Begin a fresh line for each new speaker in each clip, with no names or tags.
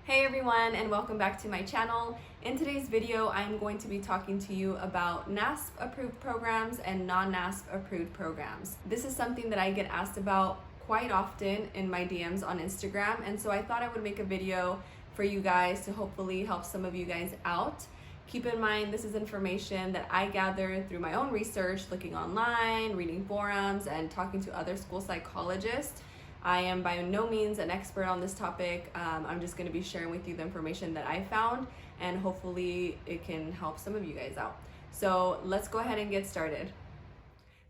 Hey everyone, and welcome back to my channel. In today's video, I'm going to be talking to you about NASP-approved programs and non-NASP-approved programs. This is something that I get asked about quite often in my DMs on Instagram, and so I thought I would make a video for you guys to hopefully help some of you guys out. Keep in mind, this is information that I gathered through my own research, looking online, reading forums, and talking to other school psychologists. I am by no means an expert on this topic. I'm just going to be sharing with you the information that I found, and hopefully it can help some of you guys out. So let's go ahead and get started.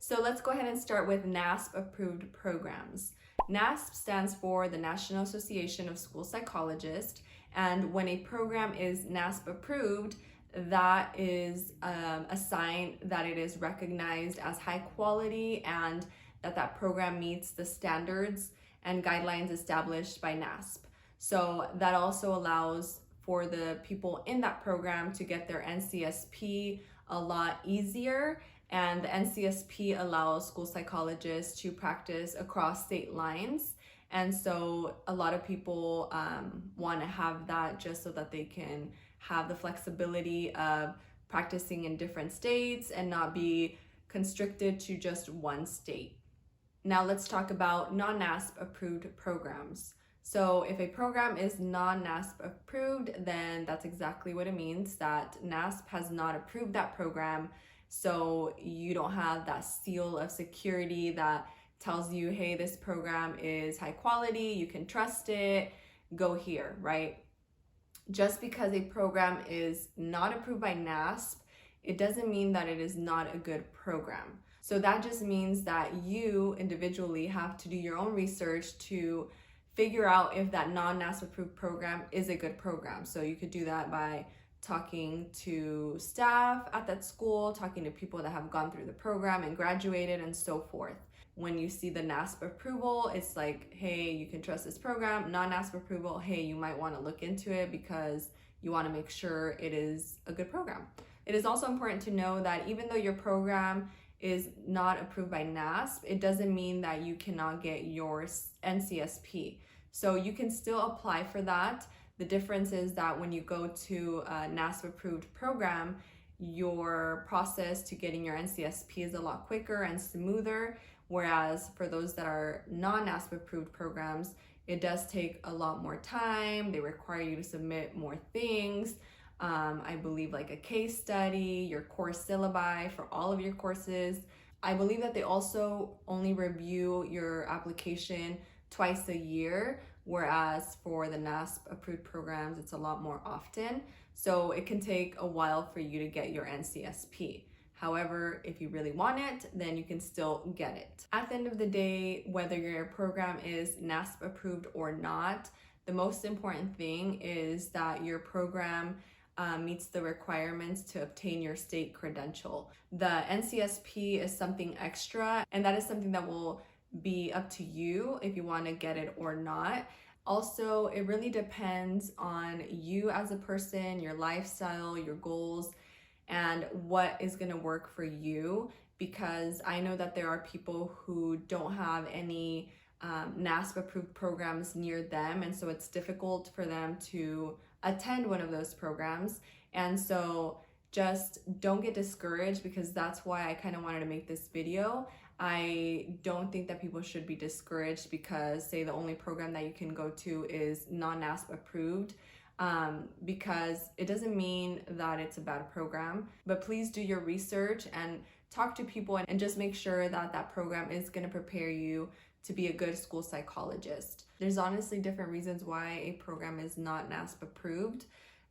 So let's go ahead and start with NASP-approved programs. NASP stands for the National Association of School Psychologists, and when a program is NASP-approved, that is a sign that it is recognized as high quality and that program meets the standards and guidelines established by NASP. So that also allows for the people in that program to get their NCSP a lot easier, and the NCSP allows school psychologists to practice across state lines. And so a lot of people want to have that just so that they can have the flexibility of practicing in different states and not be constricted to just one state. Now let's talk about non-NASP approved programs. So if a program is non-NASP approved, then that's exactly what it means, that NASP has not approved that program. So you don't have that seal of security that tells you, hey, this program is high quality, you can trust it, go here, right? Just because a program is not approved by NASP, it doesn't mean that it is not a good program. So that just means that you individually have to do your own research to figure out if that non-NASP approved program is a good program. So you could do that by talking to staff at that school, talking to people that have gone through the program and graduated and so forth. When you see the NASP approval, it's like, hey, you can trust this program. Non-NASP approval, hey, you might want to look into it because you want to make sure it is a good program. It is also important to know that even though your program is not approved by NASP, it doesn't mean that you cannot get your NCSP. So you can still apply for that. The difference is that when you go to a NASP approved program, your process to getting your NCSP is a lot quicker and smoother. Whereas for those that are non-NASP approved programs, it does take a lot more time. They require you to submit more things. I believe like a case study, your course syllabi for all of your courses. I believe that they also only review your application twice a year, whereas for the NASP approved programs, it's a lot more often. So it can take a while for you to get your NCSP. However, if you really want it, then you can still get it. At the end of the day, whether your program is NASP approved or not, the most important thing is that your program meets the requirements to obtain your state credential. The NCSP is something extra, and that is something that will be up to you if you want to get it or not. Also, it really depends on you as a person, your lifestyle, your goals, and what is going to work for you, because I know that there are people who don't have any NASP approved programs near them, and so it's difficult for them to attend one of those programs. And so just don't get discouraged, because that's why I kind of wanted to make this video. I don't think that people should be discouraged because, say, the only program that you can go to is non-NASP approved, because it doesn't mean that it's a bad program. But please do your research and talk to people and just make sure that that program is going to prepare you to be a good school psychologist. There's honestly different reasons why a program is not NASP approved.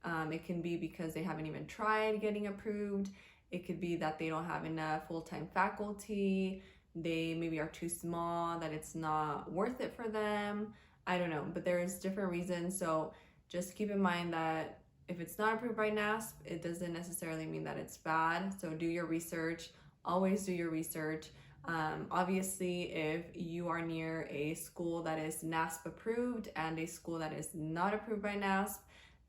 It can be because they haven't even tried getting approved. It could be that they don't have enough full-time faculty. They maybe are too small, that it's not worth it for them. I don't know, but there's different reasons. So just keep in mind that if it's not approved by NASP, it doesn't necessarily mean that it's bad. So do your research. Always do your research. Obviously, if you are near a school that is NASP approved and a school that is not approved by NASP,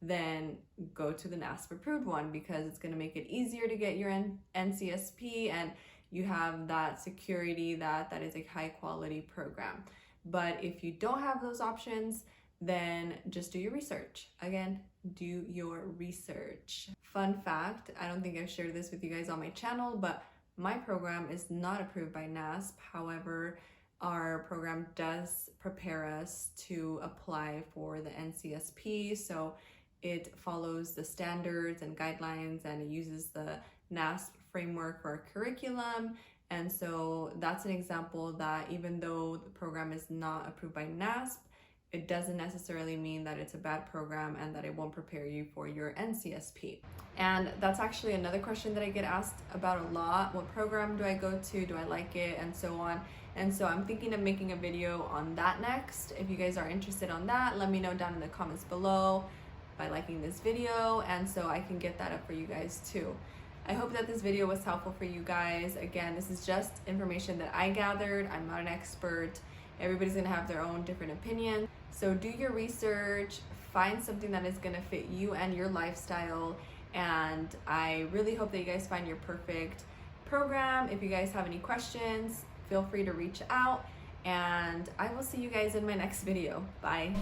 then go to the NASP approved one, because it's going to make it easier to get your NCSP, and you have that security that is a high quality program. But if you don't have those options, then just do your research. Again, do your research. Fun fact, I don't think I've shared this with you guys on my channel, but my program is not approved by NASP. However, our program does prepare us to apply for the NCSP. So it follows the standards and guidelines, and it uses the NASP framework for our curriculum. And so that's an example that even though the program is not approved by NASP, it doesn't necessarily mean that it's a bad program and that it won't prepare you for your NCSP. And that's actually another question that I get asked about a lot. What program do I go to? Do I like it? And so on. And so I'm thinking of making a video on that next. If you guys are interested on that, let me know down in the comments below by liking this video, and so I can get that up for you guys too. I hope that this video was helpful for you guys. Again, this is just information that I gathered. I'm not an expert. Everybody's gonna have their own different opinion. So do your research, find something that is gonna fit you and your lifestyle. And I really hope that you guys find your perfect program. If you guys have any questions, feel free to reach out, and I will see you guys in my next video. Bye.